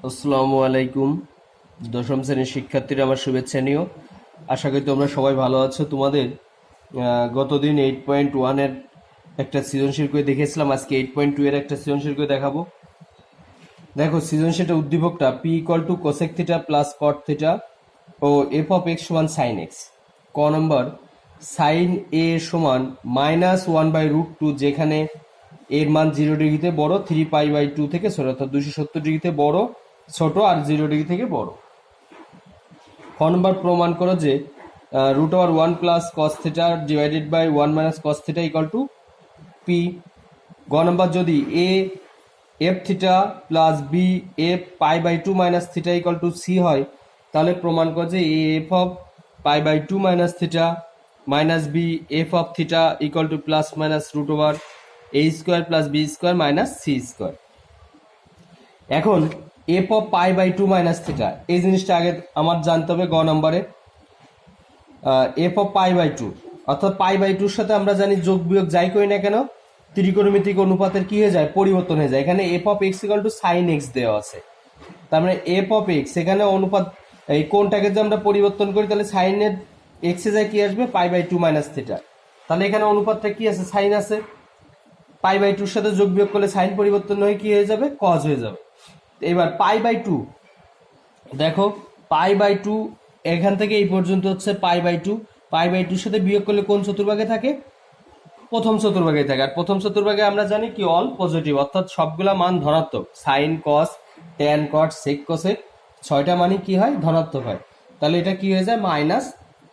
আসসালামু আলাইকুম। দশম শ্রেণীর শিক্ষার্থীরা আমার শুভেচ্ছা নিও। আশা করি তোমরা সবাই ভালো আছো। তোমাদের গতদিন 8.1-এর একটা সৃজনশীল করে দেখেছিলাম, আজকে 8.2 এর একটা সৃজনশীল করে দেখাবো। দেখো, সৃজনশীলটা উদ্দীপকটা P equal to cosec theta plus cot theta ও এফ অফ এক্স সমান সাইন এক্স। ক নম্বর, সাইন এ সমান -1/√2, যেখানে এর মান 0 ডিগ্রিতে বড়, 3π/2 থেকে ছোট, অর্থাৎ 270 ডিগ্রিতে বড় ছোট আর 0 ডিগ্রি থেকে বড়। খ নম্বর, প্রমাণ করো যে √1 plus cos theta divided by 1 minus cos theta equal to P. গ নম্বর, যদি a F theta plus B f π/2 minus theta equal to C হয়, তাহলে প্রমাণ করো যে a f of π/2 minus theta minus b F of theta equal to plus minus √a² plus b square minus c square. এখন f of π/2 minus theta, এই জিনিসটা আগে আমার জানতে হবে। গ নম্বরে এফ অফ π/2, অর্থাৎ π/2-র সাথে আমরা জানি যোগ বিয়োগ যাই করি না কেন, ত্রিকোণমিতিক অনুপাতের কি হয়ে যায়, পরিবর্তন হয়ে যায়। এখানে F of X equal to sine X দেওয়া আছে, তার মানে এফ অফ এক্স এখানে অনুপাত, এই কোণটাকে যদি আমরা পরিবর্তন করি তাহলে সাইনের এক্সে যায় কি আসবে, π/2 মাইনাস থিটা। তাহলে এখানে অনুপাতটা কি আছে, সাইন আছে। π/2-র সাথে যোগ বিয়োগ করলে সাইন পরিবর্তন হয়ে কি হয়ে যাবে, কজ হয়ে যাবে। এবার π/2, দেখো π/2 এখান থেকে এই পর্যন্ত হচ্ছে π/2, π/2-র সাথে বিয়োগ করলে কোন চতুর্ভাগে থাকে, প্রথম চতুর্ভাগে থাকে। আর প্রথম চতুর্ভাগে আমরা জানি কি, অল পজিটিভ, অর্থাৎ সবগুলা মান ধনাত্মক। সাইন, কস, ট্যান, কট, সেক, কোসেক, 6টা মানই কি হয়, ধনাত্মক হয়। তাহলে এটা কি হয়ে যায়, মাইনাস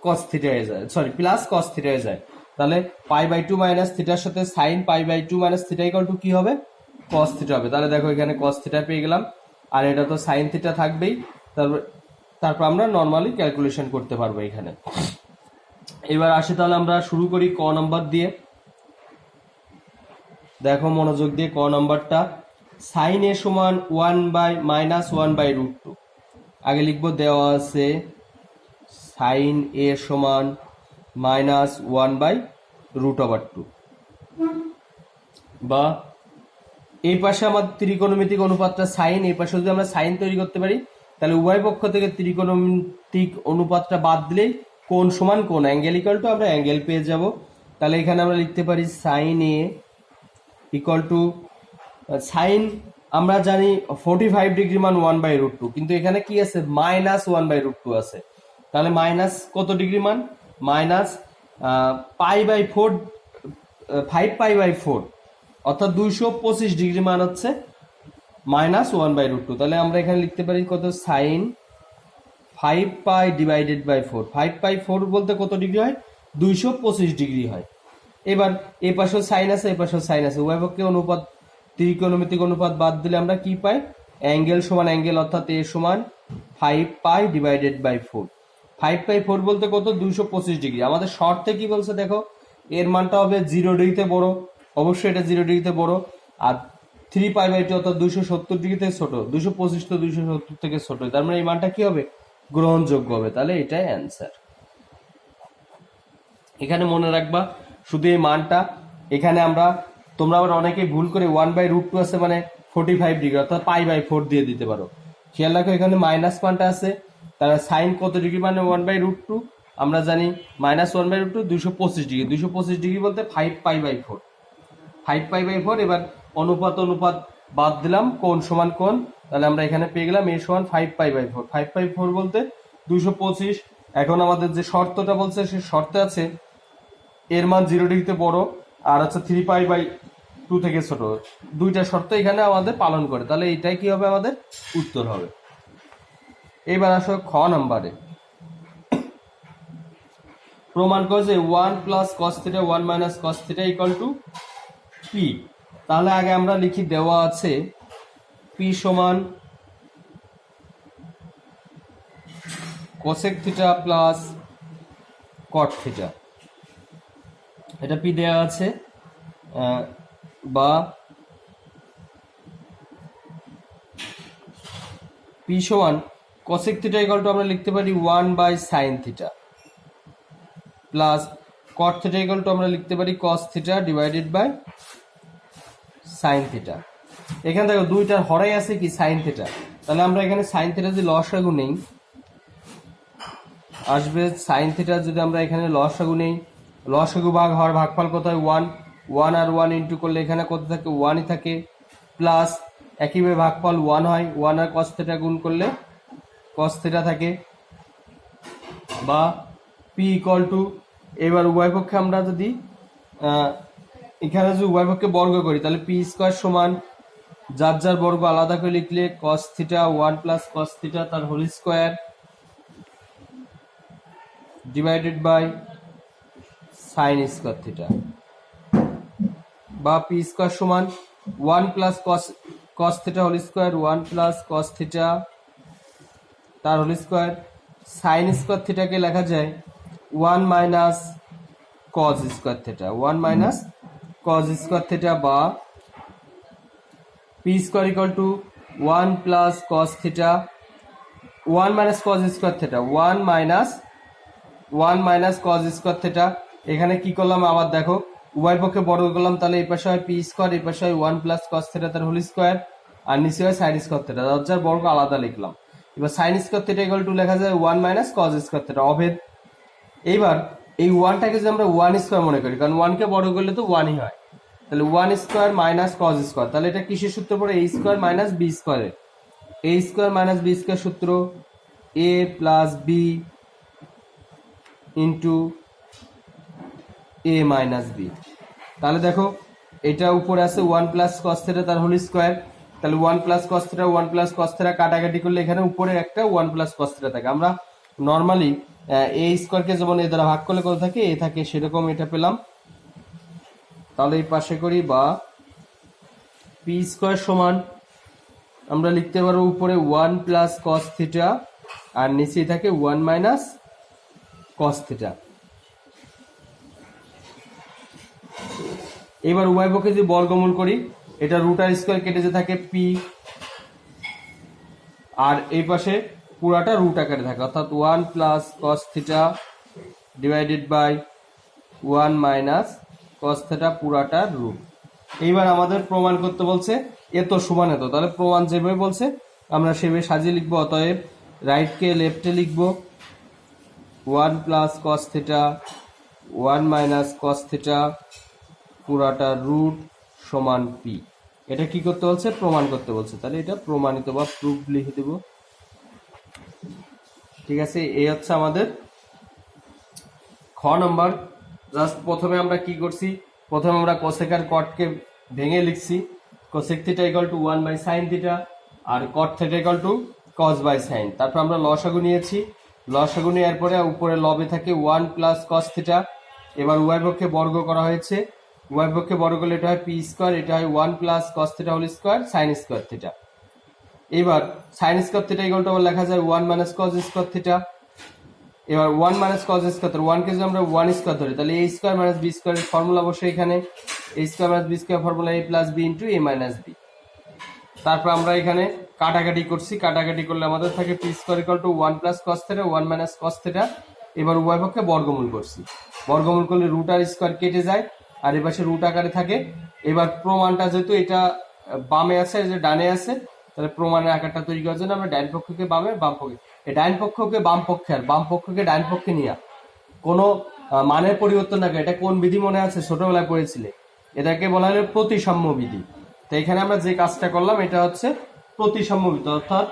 কস থিটা হয়ে যায়, সরি প্লাস কস থিটা হয়ে যায়। তাহলে π/2 মাইনাস থিটার সাথে sine π/2 minus theta equal to কি হবে, কস থিটা হবে। তাহলে দেখো এখানে কস থিটা পেয়ে গেলাম, আর এটা তো সাইন থিটা থাকবেই। তারপর আমরা নর্মালি ক্যালকুলেশন করতে পারবো এখানে। এবার আসি, তাহলে আমরা শুরু করি ক নম্বর দিয়ে। দেখো মনোযোগ দিয়ে, ক নম্বরটা, সাইন এ সমান -1/√2। আগে লিখবো, দেওয়া আছে সাইন এ সমান -1/√2, বা এই পাশে আমার ত্রিকোণমিতিক অনুপাতটা সাইন, এই পাশে যদি আমরা সাইন তৈরি করতে পারি, তাহলে উভয় পক্ষ থেকে ত্রিকোণমিতিক অনুপাতটা বাদ দিলেই কোণ সমান কোণ, অ্যাঙ্গেল ইকুয়াল টু আমরা অ্যাঙ্গেল পেয়ে যাব। তাহলে এখানে আমরা লিখতে পারি sine A equal to, sine আমরা জানি 45 ডিগ্রি মান 1/√2, কিন্তু এখানে কি আছে, -1/√2 আছে। তাহলে মাইনাস কত ডিগ্রি মান, মাইনাস π/4, 5π/4, অর্থাৎ 225 ডিগ্রি মান হচ্ছে -1/√2। তাহলে আমরা এখানে লিখতে পারি কত, সাইন 5π ডিভাইডেড বাই 4, 5/4 বলতে কত ডিগ্রি হয়, 225 ডিগ্রি হয়। এবার এই পাশেও সাইন আছে, এই পাশেও সাইন আছে, উভয় পক্ষে অনুপাত, ত্রিকোণমিতিক অনুপাত বাদ দিলে আমরা কি পাই, অ্যাঙ্গেল সমান অ্যাঙ্গেল, অর্থাৎ এ সমান 5π ডিভাইডেড বাই 4। 5/4 বলতে কত, 225 ডিগ্রি। আমাদের শর্তে কি বলছে দেখো, এর মানটা হবে 0 ডিগ্রিতে বড়, অবশ্যই এটা 0 ডিগ্রিতে বড়, আর 3π/2 অর্থাৎ 270 ডিগ্রি থেকে ছোট, 225 তো 270 থেকে ছোট, তার মানে এই মানটা কি হবে, গ্রহণযোগ্য হবে। তাহলে এটাই অ্যান্সার। এখানে মনে রাখবা শুধু এই মানটা, এখানে আমরা, তোমরা আবার অনেকেই ভুল করে 1/√2 আছে মানে 45 ডিগ্রি, অর্থাৎ π/4 দিয়ে দিতে পারো। খেয়াল রাখো এখানে মাইনাস মানটা আছে, তাহলে সাইন কত ডিগ্রি মানে 1/√2, আমরা জানি -1/√2 225 ডিগ্রি, 225 ডিগ্রি বলতে 5π/4, 5π/4। এবার অনুপাত অনুপাত বাদ দিলাম, কোণ সমান কোণ, তাহলে আমরা এখানে পেয়ে গেলাম এ সমান 5π/4, 5π/4 বলতে 225। এখন আমাদের যে শর্তটা বলছে, সে শর্তে আছে এর মান 0 ডিগ্রিতে বড় আর হচ্ছে 3π/2 থেকে ছোট, দুইটা শর্ত এখানে আমাদের পালন করে। তাহলে এটাই কি হবে, আমাদের উত্তর হবে। এবার আসো খ নাম্বারে, প্রমাণ করে যে 1 plus cos theta 1 minus cos theta equal to P. তাহলে আগে আমরা লিখি, দেওয়া আছে পি সমান cosec theta plus cot theta, এটা পি দেওয়া আছে, বা পি সমান কোসেক থিটা ইকুয়াল টু আমরা লিখতে পারি 1/sin theta plus cot theta equal to আমরা লিখতে পারি cos theta divided by sine theta. এখানে দেখো দুইটার হরেই আছে কি, সাইন থিটা, তাহলে আমরা এখানে সাইন থিটা যদি লসাগু নেই, আসবে সাইন থিটা যদি আমরা এখানে লসাগু নেই, লসাগু ভাগ হওয়ার ভাগফল কত হয় 1, 1 আর 1 ইন্টু করলে এখানে কত থাকে 1ই থাকে, প্লাস একইভাবে ভাগফল 1 হয়, 1 আর cos থিটা গুণ করলে cos থিটা থাকে, বা p ইকুয়াল টু, এবার উভয় পক্ষে আমরা যদি এখানে যদি উভয় পক্ষে বর্গ করি তাহলে p স্কয়ার সমান যার যার বর্গ আলাদা করে লিখলে cos theta 1 plus cos theta তার whole square divided by sine square theta, বা p স্কয়ার সমান 1 plus cos theta whole square 1 plus cos theta তার হোল স্কয়ার, সাইন স্কয়ার থিটাকে লেখা যায় 1 minus cos square theta, 1 minus cos square theta, বা p square equal to 1 plus cos theta 1 minus cos square theta 1 minus cos square theta. এখানে কি করলাম আবার দেখো, উভয় পক্ষে বর্গ করলাম, তাহলে এই পাশে হয় p স্কয়ার, এই পাশে হয় 1 প্লাস cos থিটা তার হোল স্কয়ার, আর নিচে হয় সাইন স্কয়ার থিটা, যার যার বর্গ আলাদা লিখলাম। এবার sign square theta equal to লেখা যায় 1 মাইনাস cos স্কয়ার থিটা অভেদ। এইবার এই 1টাকে যদি আমরা 1 স্কয়ার মনে করি, কারণ 1 কে বর্গ করলে তো 1ই হয়, তাহলে 1 স্কয়ার মাইনাস cos স্কয়ার, তাহলে এটা কিসের সূত্র পড়ে a square minus b স্কয়ারের, a square minus b square সূত্র a plus b into a minus b। তাহলে দেখো এটা উপরে আছে 1 প্লাস cos থিটা তার হোল স্কয়ার, তাহলে 1 plus cos theta 1 plus cos theta কাটাকাটি করলে এখানে উপরে একটা 1 প্লাস cos থিটা থাকে। আমরা নর্মালি a স্কয়ারকে যেমন এ দ্বারা ভাগ করলে কত থাকে a থাকে, সেরকম এটা পেলাম। তাহলে এই পাশে করি, বা p স্কয়ার সমান আমরা লিখতে পারবো উপরে 1 প্লাস cos থিটা আর নিচে থাকে 1 মাইনাস cos থিটা। এবার উভয় পক্ষে যদি বর্গমূল করি, এটা রুট আর স্কয়ার কেটে যে থাকে p, আর এই পাশে পুরাটা রুট আকারে থাকে, অর্থাৎ 1 plus cos theta divided by 1 minus cos theta পুরাটা রুট। এইবার আমাদের প্রমাণ করতে বলছে এত সমান এত, তাহলে প্রমাণ যেভাবে বলছে আমরা সেভাবে সাজিয়ে লিখবো। অতএব রাইটকে লেফটে লিখবো 1 plus cos theta 1 minus cos theta পুরাটা রুট সমান p। এটা কি করতে বলছে? প্রমাণ করতে বলছে, তাহলে এটা প্রমাণিত বা প্রুফ লিখে দেব। ঠিক আছে, এই হচ্ছে আমাদের খ নম্বর। জাস্ট প্রথমে আমরা কি করছি, প্রথমে আমরা কোসেক আর কটকে ভেঙে লিখছি। Cosec theta equal to 1 by sine theta আর cot theta equal to cos by sine. তারপর আমরা লসাগু নিয়েছি, লসাগু নেওয়ার পরে উপরে লবে থাকে 1 প্লাস কস থিটা। এবার উভয় পক্ষে বর্গ করা হয়েছে, উভয় পক্ষে বর্গ করলে এটা হয় পি স্কোয়ার, এটা হয় 1 plus cos theta whole square sine square theta. এবার sine square theta equal to লেখা যায় 1 মাইনাস কস স্কোয়ার থিটা। এবার 1 মাইনাস কস স্কোয়ার, 1 কে যদি আমরা 1 স্কোয়ার ধরি তাহলে a স্কোয়ার মাইনাস বি স্কোয়ারের ফর্মুলা বসে এখানে a square minus B square formula a plus B into a minus B. তারপর আমরা এখানে কাটাকাটি করছি, কাটাকাটি করলে আমাদের থাকে P square equal to 1 plus cos theta 1 minus cos theta. এবার উভয় পক্ষে বর্গমূল করছি, বর্গমূল করলে রুট আর স্কোয়ার কেটে যায় আর এ পাশে রুট আকারে থাকে। এবার প্রমাণটা যেহেতু এটা বামে আছে, যে ডানে আছে, তাহলে প্রমাণের আকারটা তৈরি করার জন্য আমরা ডাইন পক্ষকে বামে, বাম পক্ষে, এই ডাইন পক্ষকে বাম পক্ষে আর বাম পক্ষকে ডাইন পক্ষে নিয়ে কোনো মানের পরিবর্তন না করে। এটা কোন বিধি মনে আছে? ছোটবেলায় পড়েছিলে, এটাকে বলা হলো প্রতিসাম্য বিধি। তো এখানে আমরা যে কাজটা করলাম এটা হচ্ছে প্রতিসাম্য বিধি, অর্থাৎ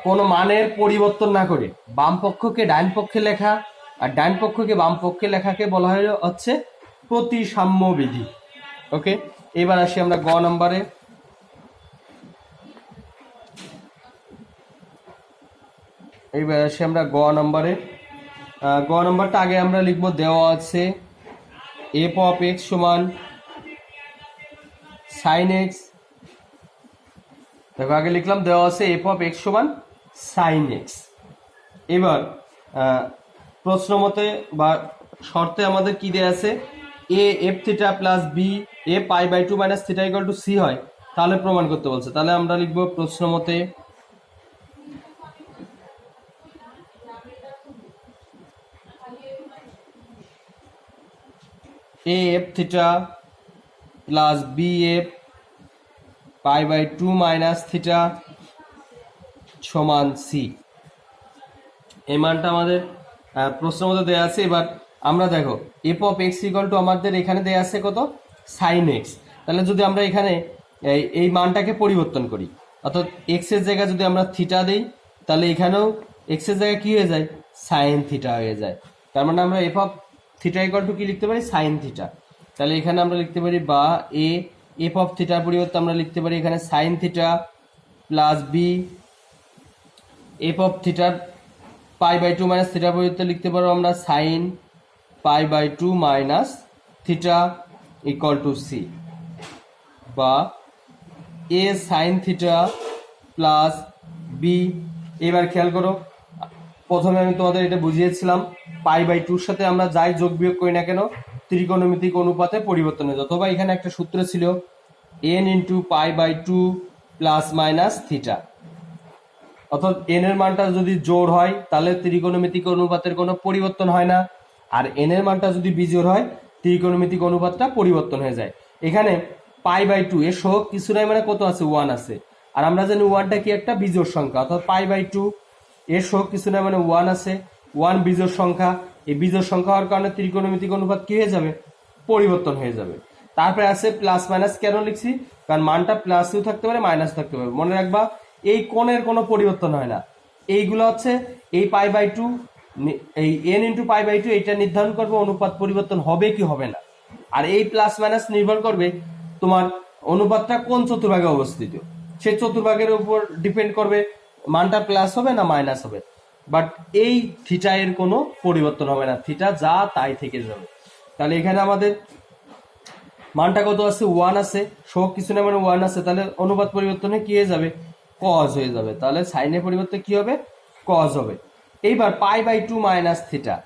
কোনো মানের পরিবর্তন না করে বাম পক্ষকে ডাইন পক্ষে লেখা আর ডাইন পক্ষকে বাম পক্ষে লেখাকে বলা হচ্ছে প্রতিসাম্য বিধি। ওকে, এবার আসি আমরা গ নম্বরে। এইবার আসি আমরা গ নম্বরে। গ নম্বরটা আগে আমরা লিখবো, দেওয়া আছে এফ অফ এক্স সমান সাইন এক্স। দেখো আগে লিখলাম দেওয়া আছে এফ অফ এক্স সমান সাইন এক্স। এবার প্রশ্ন মতে বা শর্তে আমাদের কি দেওয়া আছে, A F theta plus B A pi by 2 minus theta equal to C হয়, তাহলে প্রমাণ করতে বলছে। তাহলে আমরা লিখবো প্রশ্ন মতে A F theta plus B F pi by 2 minus theta সমান সি। এই মানটা আমাদের প্রশ্নের মধ্যে দেওয়া আছে। এবার আমরা দেখো F of X equal two আমাদের এখানে দেওয়া আছে কত, সাইন এক্স। তাহলে যদি আমরা এখানে এই মানটাকে পরিবর্তন করি, অর্থাৎ এক্স এর জায়গায় যদি আমরা থিটা দিই, তাহলে এখানেও এক্স এর জায়গায় কি হয়ে যায়, সাইন থিটা হয়ে যায়। তার মানে আমরা F of theta equal to কি লিখতে পারি, সাইন থিটা। তাহলে এখানে আমরা লিখতে পারি বা এ এফ অফ থিটার পরিবর্তে আমরা লিখতে পারি এখানে sine theta plus B F of থিটার পাই বাই টু মাইনাস থিটার পরিবর্তে লিখতে পারবো আমরা sine pi by two minus theta equal to C, বা A sine theta plus B. এবার খেয়াল করো, প্রথমে আমি তোমাদের এটা বুঝিয়েছিলাম পাই বাই টুর সাথে আমরা যাই যোগ বিয়োগ করি না কেন ত্রিকোণমিতিক অনুপাতে পরিবর্তন হয়ে যায়। অথবা এখানে একটা সূত্র ছিল N into pi by two plus minus theta, অর্থাৎ এন এর মানটা যদি জোড় হয় তাহলে ত্রিকোণমিতিক অনুপাতের কোনো পরিবর্তন হয় না, আর এন এর মানটা যদি বিজোড় হয় ত্রিকোণমিতিক অনুপাতটা পরিবর্তন হয়ে যায়। এখানে পাই বাই টু এর সহগ কিছু নাই, মানে কত আছে, ওয়ান আছে। আর আমরা জানি ওয়ানটা কি একটা বিজোড় সংখ্যা, অর্থাৎ পাই বাই টু এর সহগ কিছু নাই মানে ওয়ান আছে, ওয়ান বিজোড় সংখ্যা। এই বিজোড় সংখ্যা হওয়ার কারণে ত্রিকোণমিতিক অনুপাত কি হয়ে যাবে, পরিবর্তন হয়ে যাবে। তারপরে আছে প্লাস মাইনাস, কেন লিখছি, কারণ মানটা প্লাসও থাকতে পারে মাইনাস থাকতে পারে। মনে রাখবা এই কোণের কোনো পরিবর্তন হয় না। এইগুলো হচ্ছে এই পাই বাই টু, এই N into pi by two, এটা নির্ধারণ করবে অনুপাত পরিবর্তন হবে কি হবে না। আর এই প্লাস মাইনাস নির্ভর করবে তোমার অনুপাতটা কোন চতুর্ভাগে অবস্থিত, সেই চতুর্ভাগের উপর ডিপেন্ড করবে মানটা প্লাস হবে না মাইনাস হবে। বাট এই থিটা এর কোনো পরিবর্তন হবে না, থিটা যা তাই থেকে যাবে। তাহলে এখানে আমাদের মানটা কত আছে, ওয়ান আছে, সব কিছু না মানে ওয়ান আছে, তাহলে অনুপাত পরিবর্তনে কি হয়ে যাবে, কজ হয়ে যাবে। তাহলে সাইনের পরিবর্তে কি হবে, কজ হবে। এইবার pi by two minus theta,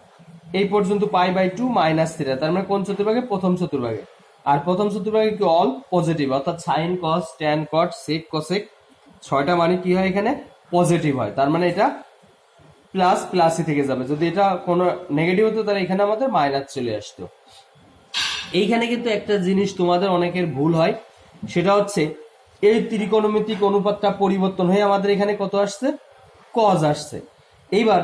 এই পর্যন্ত pi by two minus theta, তার মানে কোন চতুর্ভাগে, প্রথম চতুর্ভাগে। আর প্রথম চতুর্ভাগে কি অল পজিটিভ, অর্থাৎ sine cos tan cot sec cosec ছয়টা মানে কি হয় এখানে পজিটিভ হয়। তার মানে এটা প্লাস প্লাসই থেকে যাবে। যদি এটা কোনো নেগেটিভ হতো তাহলে এখানে আমাদের মাইনাস চলে আসতো। এইখানে কিন্তু একটা জিনিস তোমাদের অনেকের ভুল হয়, সেটা হচ্ছে এই ত্রিকোণমিতিক অনুপাতটা পরিবর্তন হয়ে আমাদের এখানে কত আসছে, কজ আসছে। এইবার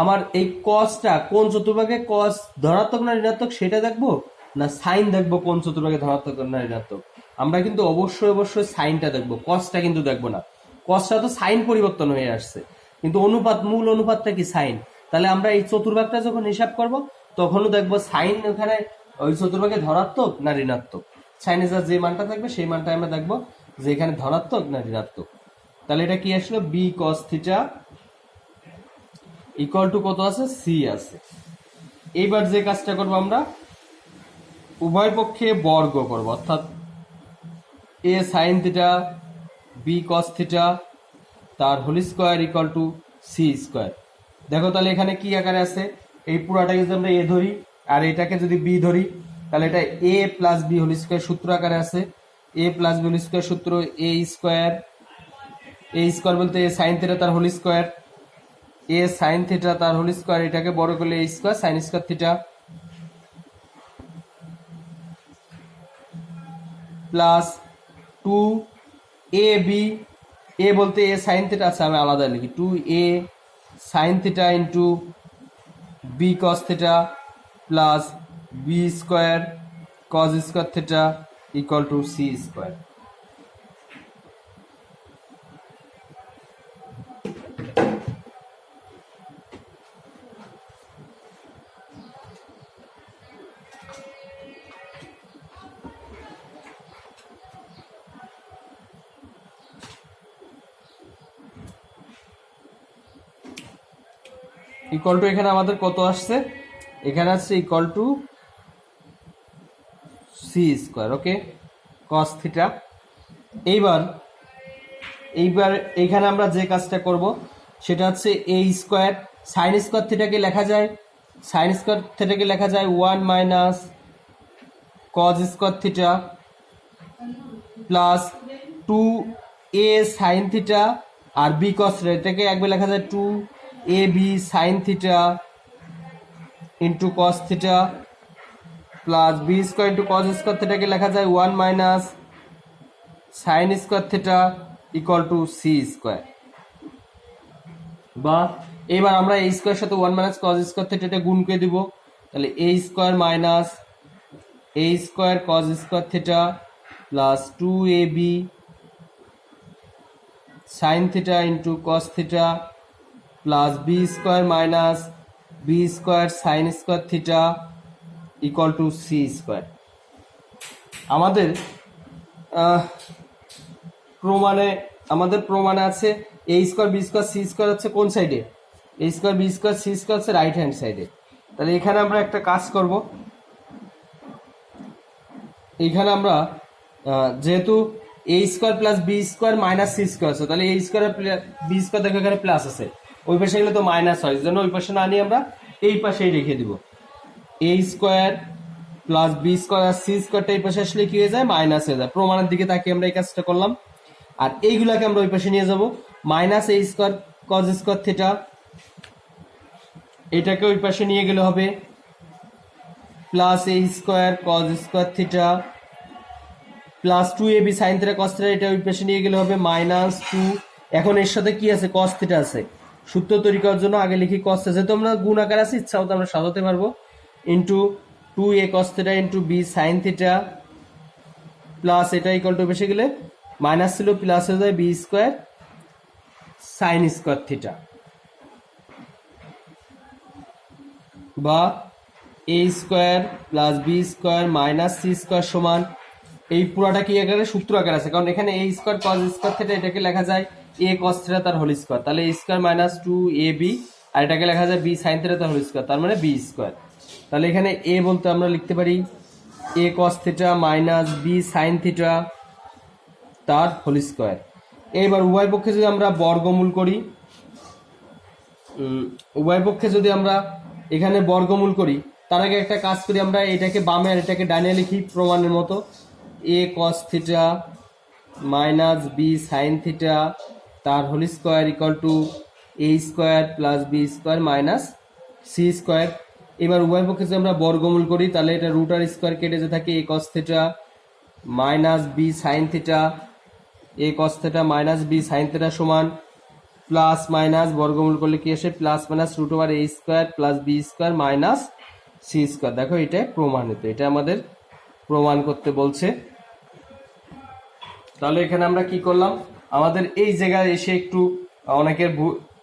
আমার এই কজটা কোন চতুর্ভাগে, কজ ধনাত্মক না ঋণাত্মক সেটা দেখবো, না সাইন দেখবো কোন চতুর্ভাগে ধনাত্মক না ঋণাত্মক। আমরা কিন্তু অবশ্যই অবশ্যই সাইনটা দেখবো, কজটা কিন্তু দেখবো না। কজটা তো সাইন পরিবর্তন হয়ে আসছে, কিন্তু অনুপাত, মূল অনুপাতটা কি সাইন। তাহলে আমরা এই চতুর্ভাগটা যখন হিসাব করব তখনও দেখবো সাইন ওখানে ওই চতুর্ভাগে ধনাত্মক না ঋণাত্মক। সাইনে যা যে মানটা থাকবে সেই মানটা আমরা দেখবো যে এখানে ধনাত্মক না ঋণাত্মক। তাহলে এটা কি আসলো, B cos theta equal to কত আছে, সি আছে। এইবার যে কাজটা করবো আমরা উভয় পক্ষে বর্গ করব, অর্থাৎ a sine theta b cos theta তার whole square equal to C square. দেখো তাহলে এখানে কি আকারে আছে, এই পুরাটাকে যদি আমরা এ ধরি আর এটাকে যদি বি ধরি, তাহলে এটা a plus b whole square সূত্র আকারে আছে। A plus b whole square সূত্র এ স্কোয়ার, এ স্কোয়ার বলতে এ সাইন থিটা তার whole square, a sine theta তার হোল স্কোয়ার, এটাকে বড় করলে a square sine square theta plus two a b, a বলতে এ সাইন থিটা আছে, আমি আলাদা লিখি, two a sine theta into b cos theta plus b square cos square theta equal to C square. Equal to এখানে আমাদের কত আসছে, এখানে আসছে equal to C square, okay, cos theta. এইবার এইখানে আমরা যে কাজটা করব সেটা হচ্ছে এ স্কোয়ার সাইন স্কোয়ার থিটাকে লেখা যায়, সাইন স্কোয়ার থিটাকে লেখা যায় one minus cos square theta plus two a sine theta, আর বি কস এটাকে একবার লেখা যায় two a b sine theta into cos theta plus b square into cos square থিটাকে লেখা যায় one minus sine square theta equal to C square. বা এবার আমরা এই স্কোয়ার সাথে 1 মাইনাস কজ স্কোয়ার থিটা এটা গুণ করে দিব, তাহলে a square minus a square cos square theta plus 2ab sine theta into cos theta plus b square minus B square sine square theta equal to C square. আমাদের প্রমাণে আছে a square b square c square হচ্ছে কোন সাইডে, a square b square c square হচ্ছে right hand সাইডে। তাহলে এখানে আমরা একটা কাজ করব, এখানে আমরা যেহেতু a square plus b square minus c square আছে, তাহলে এ স্কোয়ার বি স্কোয়ার দেখো এখানে প্লাস আছে, ওই পাশে গেলে তো মাইনাস হয়, জন্য ওই পাশে না নিয়ে আমরা এই পাশেই রেখে দিব। এ স্কোয়ার প্লাস বি স্কোয়ার আর সি স্কোয়ারটা এই পাশে আসলে কি হয়ে যায়, মাইনাস হয়ে যায়। প্রমাণের দিকে তাকিয়ে আমরা এই কাজটা করলাম, আর এইগুলাকে আমরা ওই পাশে নিয়ে যাব। Minus a square cos square theta এটাকে ওই পাশে নিয়ে গেলে হবে plus a square cos square theta plus 2ab sine theta cos theta, এটা ওই পাশে নিয়ে গেলে হবে -2। এখন এর সাথে কি আছে, কস থিটা আছে, সূত্র তৈরি করার জন্য আগে লিখি কস থিটা, যেহেতু আমরা গুণ আকার আছে ইচ্ছা মতো আমরা সাজাতে পারবো, into 2a cos theta into b sine theta plus এটা ইকুয়াল টু বসে গেলে মাইনাস ছিল প্লাস হয়ে যায় b square sine square theta, বা a square plus b square minus c square সমান, এই পুরাটা কি আকারে, সূত্র আকার আছে, কারণ এখানে এ স্কোয়ার কজ স্কোয়ার থিটা এটাকে লেখা যায় এ কস থিটা তার হোল স্কোয়ার, তাহলে এ স্কোয়ার মাইনাস 2ab, আর এটাকে লেখা যায় বি সাইন থিটা তার হোল স্কোয়ার, তার মানে বি স্কোয়ার। তাহলে এখানে এ বলতে আমরা লিখতে পারি a cos theta minus b sine theta তার হোল স্কোয়ার। এবার উভয় পক্ষে যদি আমরা বর্গমূল করি, উভয় পক্ষে যদি আমরা এখানে বর্গমূল করি, তার আগে একটা কাজ করি, আমরা এটাকে বামে আর এটাকে ডানে লিখি প্রমাণের মতো, a cos theta minus b sine theta তার whole square equal to a square plus b square minus c square. এবার উভয় পক্ষে যদি আমরা বর্গমূল করি, তাহলে এটা রুট আর স্কোয়ার কেটে যে থাকে a cos theta minus b sine theta, a cos theta minus b sine theta সমান প্লাস মাইনাস বর্গমূল করলে কি আসে, plus minus root over a square plus b square minus c square. দেখো এটা প্রমাণিত, এটা আমাদের প্রমাণ করতে বলছে। তাহলে এখানে আমরা কি করলাম, আমাদের এই জায়গায় এসে একটু অনেকের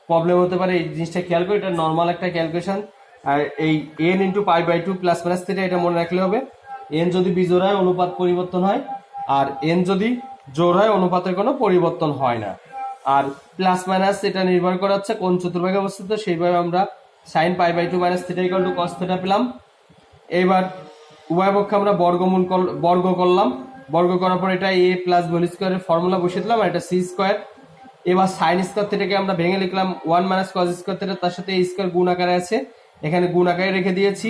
প্রবলেম হতে পারে, এই জিনিসটা খেয়াল করে, এটা নর্মাল একটা ক্যালকুলেশন। আর এই N into pi by 2 plus minus theta এটা মনে রাখলে হবে, এন যদি বিজোড় হয় অনুপাত পরিবর্তন হয়, আর এন যদি জোড় হয় অনুপাতের কোনো পরিবর্তন হয় না। আর প্লাস মাইনাস এটা নির্ভর করা হচ্ছে কোন চতুর্ভাগে অবস্থিত, সেইভাবে আমরা sine pi by 2 minus theta equal to cos theta পেলাম। এবার উভয় পক্ষে আমরা বর্গ করলাম, বর্গ করার পর এটা এ প্লাস হোল স্কোয়ারের ফর্মুলা বসিয়ে দিলাম, আর এটা সি স্কোয়ার। এবার সাইন স্কোয়ার থিটাকে আমরা ভেঙে লিখলাম 1 মাইনাস কস স্কোয়ার থিটা, তার সাথে এ স্কোয়ার গুণ আকারে আছে, এখানে গুণ আকারে রেখে দিয়েছি,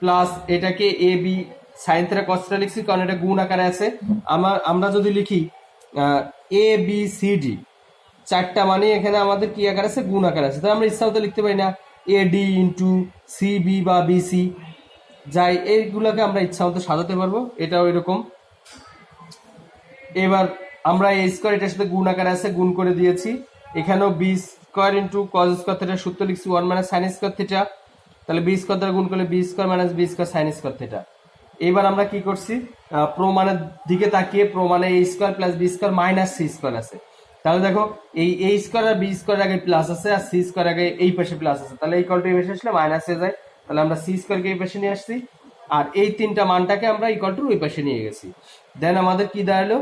প্লাস এটাকে a b sine theta cos theta লিখছি, কারণ এটা গুণ আকারে আছে। আমরা যদি লিখি এ বি সি ডি চারটা, মানে এখানে আমাদের কি আকার আছে, গুণ আকার আছে, তাই আমরা ইচ্ছা মতো লিখতে পারি না A D into C B বা বি সি, যাই এইগুলোকে আমরা ইচ্ছা মতো সাজাতে পারবো, এটাও এরকম। এবার আমরা এ স্কোয়ার এটার সাথে গুণ আকারে আছে, গুণ করে দিয়েছি, এখানেও b square into cos square থিটার সূত্র লিখছি 1 মাইনাস সাইন স্কোয়ার থিটা, তাহলে বি স্কোয়ার দ্বারা গুণ করলে b square minus B square sine square theta. এবার আমরা কি করছি, প্রমাণের দিকে তাকিয়ে, প্রমাণে a square plus b square minus c square আছে, তাহলে দেখো এই এ স্কোয়ার আর বি স্কোয়ার আগে প্লাস আছে, আর সি স্কোয়ার আগে এই পাশে প্লাস আছে, তাহলে এই কলটা এই পাশে আসলে মাইনাস হয়ে যায়, তাহলে আমরা সি স্কোয়ারকে এই পাশে নিয়ে আসছি, আর এই তিনটা মানটাকে আমরা ইকুয়াল টু ওই পাশে নিয়ে গেছি। দেন আমাদের কি দাঁড়ালো,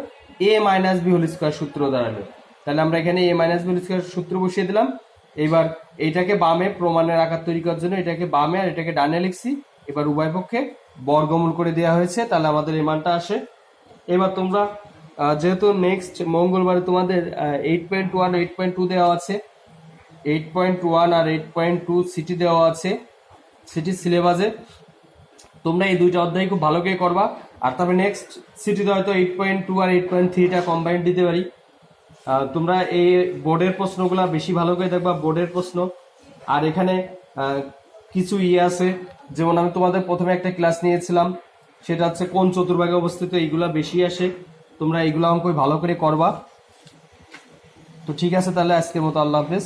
এ মাইনাস বি হোল স্কোয়ার সূত্র দাঁড়ালো, তাহলে আমরা এখানে এ মাইনাস বি হোল স্কোয়ার সূত্র বসিয়ে দিলাম। এবার এইটাকে বামে প্রমাণের আকার তৈরি করার জন্য এটাকে বামে আর এটাকে ডানে লিখছি, এবার উভয় পক্ষে বর্গমূল করে দেওয়া হয়েছে, তাহলে আমাদের এই মানটা আসে। এবার তোমরা যেহেতু নেক্সট মঙ্গলবারে তোমাদের 8.1 8.2 দেওয়া আছে, 8.1 আর 8.2 সিটি দেওয়া আছে সিটি সিলেবাসে, তোমরা এই দুইটা অধ্যায় খুব ভালো করে করবা, আর তবে নেক্সট সিটিতে হয়তো 8.2 আর 8.3টা কম্বাইন্ড দিতে পারি। তোমরা এই বোর্ডের প্রশ্নগুলো বেশি ভালো করে দেখবা, বোর্ডের প্রশ্ন। আর এখানে কিছু আছে, যেমন আমি তোমাদের প্রথমে একটা ক্লাস নিয়েছিলাম, সেটা হচ্ছে কোন চতুর্ভাগে অবস্থিত, এইগুলা বেশি আসে, তোমরা এইগুলো অঙ্ক ভালো করে করবা। তো ঠিক আছে, তাহলে আজকের মতো আল্লাহ হাফেজ।